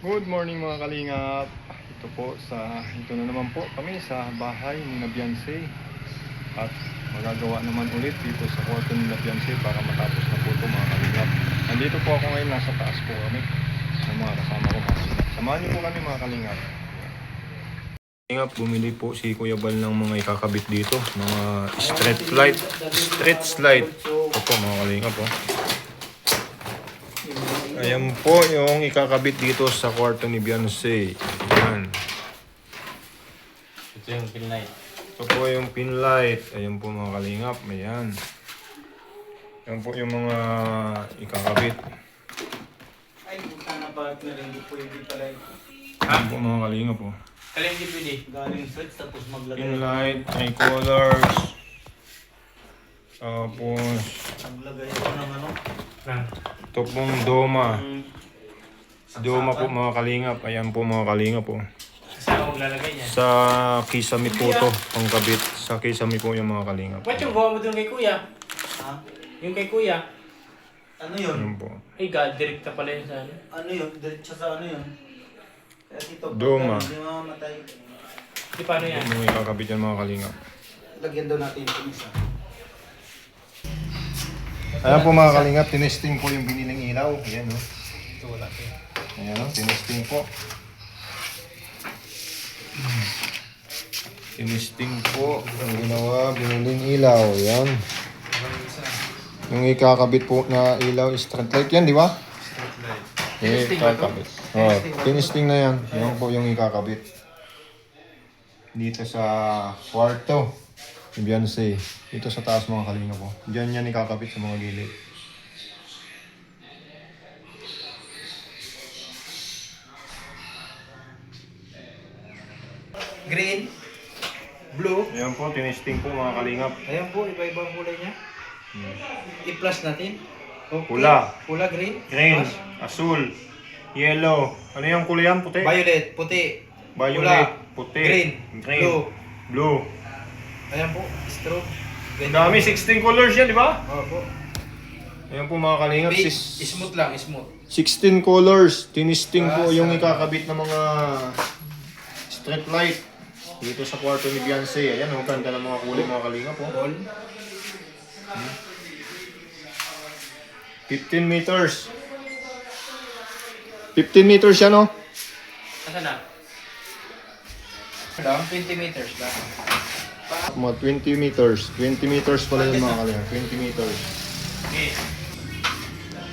Good morning mga kalingap. Ito na naman po kami sa bahay ni Beyonce. At magagawa naman ulit dito sa kwarto ni Beyonce para matapos na po ito mga kalingap. Nandito po ako ngayon, nasa taas po kami sa mga kasama ko mga kalingap. Samahan niyo po kami mga kalingap. Kalingap, bumili po si Kuya Bal ng mga ikakabit dito, mga street light. Ito po mga kalingap po. Ayan po yung ikakabit dito sa kwarto ni Beyonce. Ayan. Ito yung pin light. Ito po yung pin light. Ayan po mga kalingap. Ayan. Ayan po yung mga ikakabit. Ay, buta na ba? Hindi pwede pala ito. Ayan po mga kalingap po. Kaya hindi pwede. Galing switch tapos maglagay. Pin light, eye colors. Tapos Maglagay ako ng ano? ito pong doma. Doma po mga kalingap. Ayan po mga kalingap po. Saan ako maglalagay niya? Sa kisame po to, pangkabit. Sa kisame po yung mga kalingap. Ba't yung gawa mo doon kay kuya? Ha? Yung kay kuya? Ano yun? Ayan po. Ay God, direkta pala yun sa ano. Ano yun? Diretso sa ano yun? Kaya dito, Doma. Hindi mamamatay. Di paano yan? Yung mga ikakabit yan mga kalingap. Lagyan daw natin yung isa. Ayan po mga kalingap, tinesting po yung biniling ilaw. Ayan o. Ito wala. Ayan o, tinesting po. Tinesting po ang ginawa, biniling ilaw. Ayan. Yung ikakabit po na ilaw is street light yan, di ba? Street light. Tinesting ba to? Ikakabit. Oh, tinesting na yan. Yan po yung ikakabit. Dito sa kwarto ni Beyonce. Dito sa taas mga kalingap po. Diyan yan ikakabit sa mga gilid. Green. Blue. Ayan po, tinesting po mga kalingap. Ayan po, iba-iba ang kulay niya. I-plus natin. Okay. Pula. Pula, green. Green, Plus. asul, yellow. Ano yung kulay yan? Puti? Violet, puti. Violet, Pula. puti. Green. Blue. Blue. Ayan po, straw. Ang dami, 16 colors yan, di ba? Oo po. Ayan po mga kalingap. Smooth lang, smooth. 16 colors. Tinisting po yung Sa- ikakabit ng mga street light. Dito sa kwarto ni Beyonce. Ayan, ang ganda ng mga kulay mga kalingap po. All. 15 meters. 15 meters yan, oh. Asa na? Lang, 20 meters lang. Mga 20 meters. 20 meters pala yun mga kalingap. 20 meters. Okay.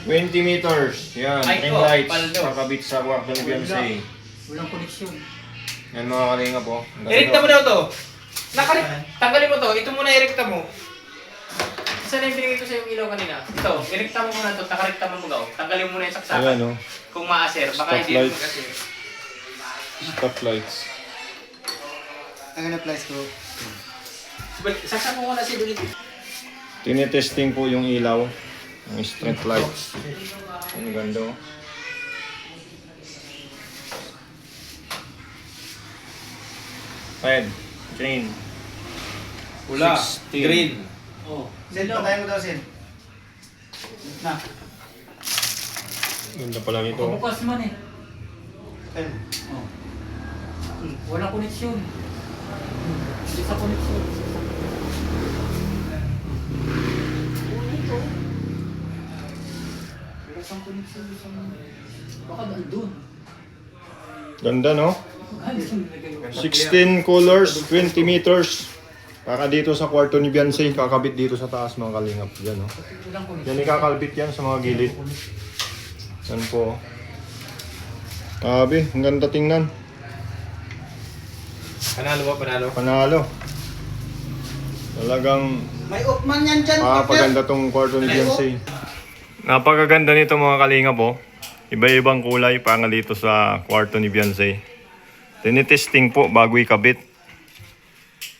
20 meters. Yan, Ay, ring ko, lights. paldo. Kakabit sa kwarto ni Beyonce. Walang koneksyon. Yan mga kalinga po. Irekta mo daw to. Tanggalin mo to. Ito muna irekta mo. Saan yung binigay ko sa yung ilaw kanina? Ito, irekta mo muna to. Nakarekta mo gaw. Tanggalin mo muna yung saksakan. Ayan, oh. Kung maaser, baka Stop hindi light. mo kasi. Stop lights. Ang na-place ko. Saksak mo muna si Dulit. Tinetesting po yung ilaw. Yung street lights. Ang ganda, oh. Red, green, Pula, 16. green. Oh. Sen, patayin mo daw, Sen. Na. Ganda pala nito, oh. Bukas man eh. Sen. Oh. Walang koneksyon. Hindi sa koneksyon. Wala sa koneksyon. Baka doon. Ganda, no? 16 colors, 20 meters. Para dito sa kwarto ni Beyonce, kakabit dito sa taas mga kalingap. Yan, oh. Walang koneksyon. Yan ikakalbit yan sa mga gilid. Yan po. Sabi, ang ganda tingnan. Panalo ba, panalo? Panalo. Talagang May Oakman yan dyan. napakaganda tong kwarto ni Beyonce. Napakaganda nito mga kalingap po. Iba-ibang kulay para dito sa kwarto ni Beyonce. Tinitesting po bago ikabit.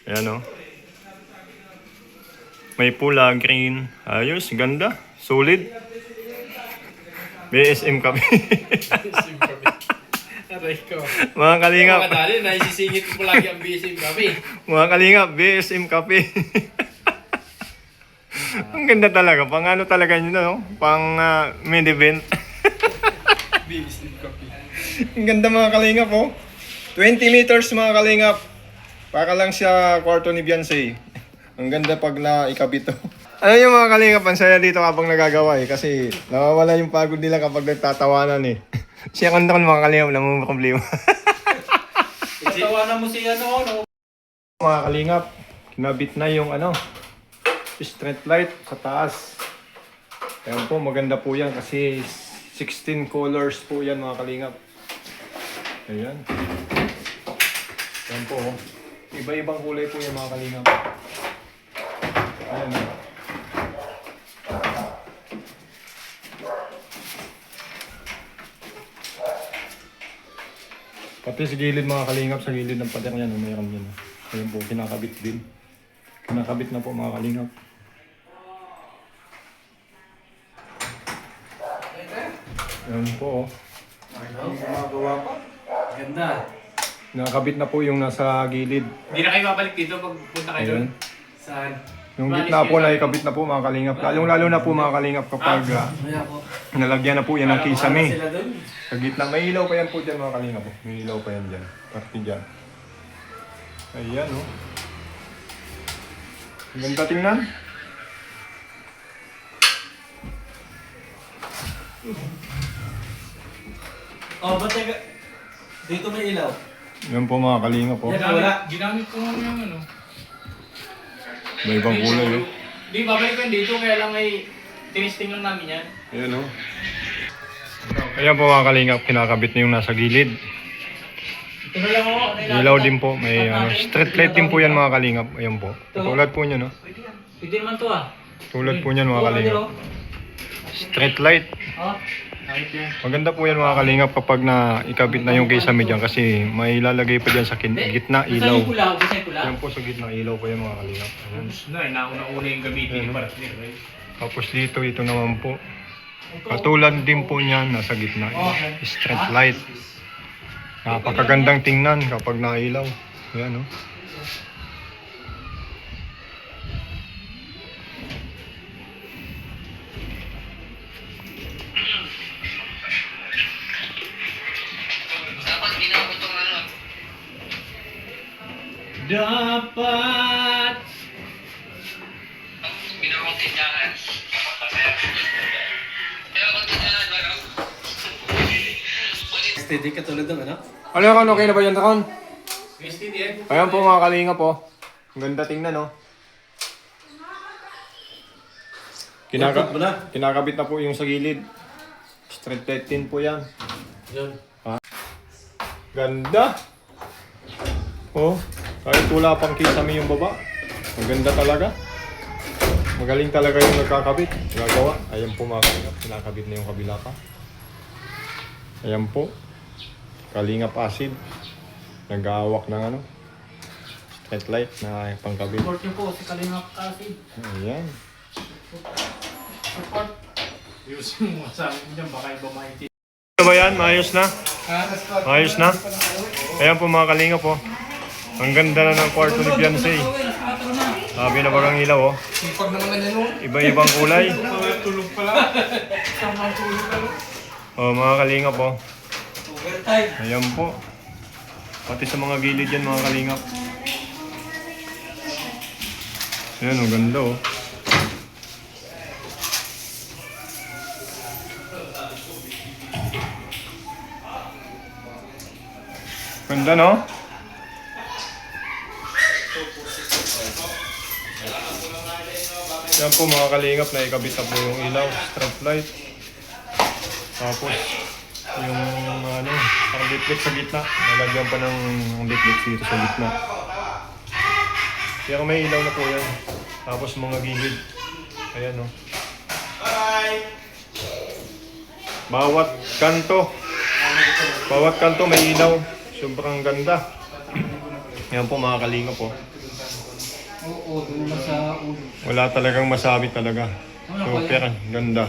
Ayan, oh. May pula, green. Ayos, ganda. Solid. BSM kami. Aray ko. Mga kalingap. Madali, naisisingit ko lagi ang BSM Cafe. Mga kalingap, BSM Cafe. Ang ganda talaga. Pang ano talaga yun, no? Pang main event. BSM Cafe. Ang ganda mga kalingap oh. 20 meters mga kalingap. Para lang siya kwarto ni Beyonce. Ang ganda pag naikabit to. Ano yung mga kalingap, ang saya dito habang nagagawa eh. Kasi nawawala yung pagod nila kapag nagtatawanan eh. Siya kanta mga kalingap, namang problema. Tatawanan mo si ano. Mga kalingap, kinabit na yung street light sa taas. Ayan po, maganda po yan kasi 16 colors po yan mga kalingap. Ayan. Ayan po. Oh. Iba-ibang kulay po yan mga kalingap. Ayan. Pati sa gilid mga kalingap, sa gilid ng pader yan, mayroon yan. Ayan po, kinakabit din. Kinakabit na po mga kalingap. Ayan po. Gumagawa pa. Ganda. Nakakabit na po yung nasa gilid. Hindi na kayo babalik dito pag punta kayo doon. Ayan. Saan? Yung gitna po na ikabit na po mga kalingap. Lalong-lalo na po mga kalingap kapag Maya po. nalagyan na po yan ng kisame. Sila doon. Sa gitna, may ilaw pa yan po dyan mga kalingap. May ilaw pa yan dyan. Parti dyan. Ayan oh. Ang ganda tingnan. Oh, ba't dito may ilaw? Yan po mga kalingap po. Yan. Wala. Ginamit ko nga yung ano. May ibang kulay oh. Di, babalik ko yan dito kaya lang may tinisting lang namin yan. Ayan oh. Ayan po mga kalingap, kinakabit na yung nasa gilid. Ito na lang ako. Ilaw din po, may street light din po yan mga kalingap. Ayan po. Tulad po niya no. Pwede yan. Pwede naman to ah. Tulad po niyan mga kalingap. Street light. Oh, nakit yan. Maganda po yan mga kalingap kapag na ikabit na yung kisame dyan kasi may ilalagay pa dyan sa gitna ilaw. Saan yung pula? Saan yung pula? Yan po sa gitna ilaw po yan mga kalingap. Ayan. Na, nauna-una yung gamitin Ayan, yung no? para clear, right? Tapos dito, ito naman po. Katulad din po niyan, nasa gitna. Street light. Napakagandang tingnan kapag nailaw. Ayan oh. Dapat Steady ka tulad ng ano? Ano yan, okay na ba yan, Takon? Wasted yan. Ayan po mga kalingap po. Ang ganda tingnan oh. Ikot mo na. Kinakabit na po yung sa gilid. Street light din po yan. Yun. Ganda! Oh, kahit wala pang kisame yung baba. Maganda talaga. Magaling talaga yung nagkakabit. Gagawa. Ayan po mga kalingap. Kinakabit na yung kabila pa. Ayan po. Kalingap acid. Nag-aawak ng street light na pangkabit. Support niyo po si Kalingap kasi. Ayan. Support. Ayusin mo sa amin dyan, baka iba maintindihan. Ano ba yan? Maayos na? Maayos na? Ayan po mga kalingap po. Ang ganda na ng kwarto ni Beyonce. Sabi na bagang ilaw oh. Sipag naman na yun. Iba-ibang kulay. Tulog pala. Isang tulog pala. Oh, mga kalingap po. Overtime. Ayan po. Pati sa mga gilid yan mga kalingap. Ayan, ang ganda oh. Ganda no? Yan po mga kalingap na ikabit na po yung ilaw, strip light. Tapos yung parang litlit sa gitna. Nalagyan pa ng litlit dito sa gitna. Kaya may ilaw na po yan. Tapos mga gilid. Ayan o. Bawat kanto may ilaw. Sobrang ganda. Yan po mga kalingap po. Oo, doon lang sa ulo. Wala talagang masabi talaga. Super ganda.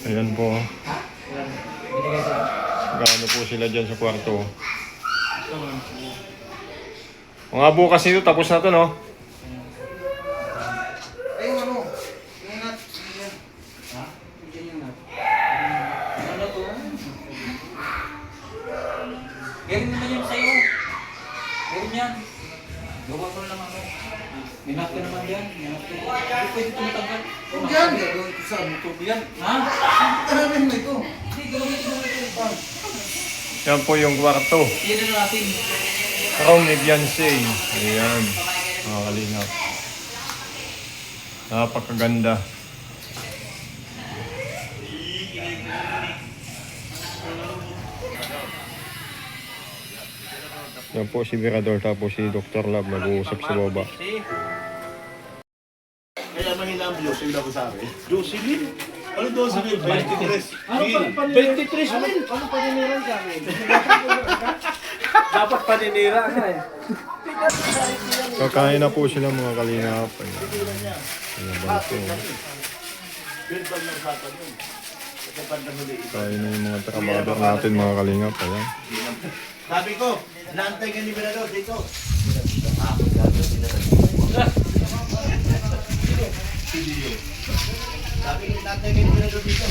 Ayan po. Gaano po sila dyan sa kwarto. Mga bukas nito, tapos na to no? Ay, ano? Yung nut. Yan. Ha? Yan yung nut. Ano to? Meron naman yan sa'yo. Meron yan. Gawa ko lang ako. Minap ka naman yan. Minap ka. Hindi pwede tumatanggal. Huwag yan, gagawin ko sa motor yan. Ha? Karabin mo ito. Hindi, gawin mo ito. Yan po yung kwarto. Tira na natin. Room ni Beyonce. Ayan. Mga kalingap. Napakaganda. Yan po si Mirador tapos si Dr. Lab nag-uusap sa baba. Kaya mahina ang views, yung ko sa akin. Jocelyn? Ano 12 mil? 23 Ano mil. 23 mil? Ano paniniran sa akin? Dapat paninira ka eh. Kakain na po sila mga kalingap. Ayan ba ito? Birbal ng usapan yun. Kasi pandahuli. Kain na yung mga trabador natin mga kalingap. Ayan. Sabi ko, naantay ka ni Mirador dito. Sabi ko, naantay ka ni Mirador dito.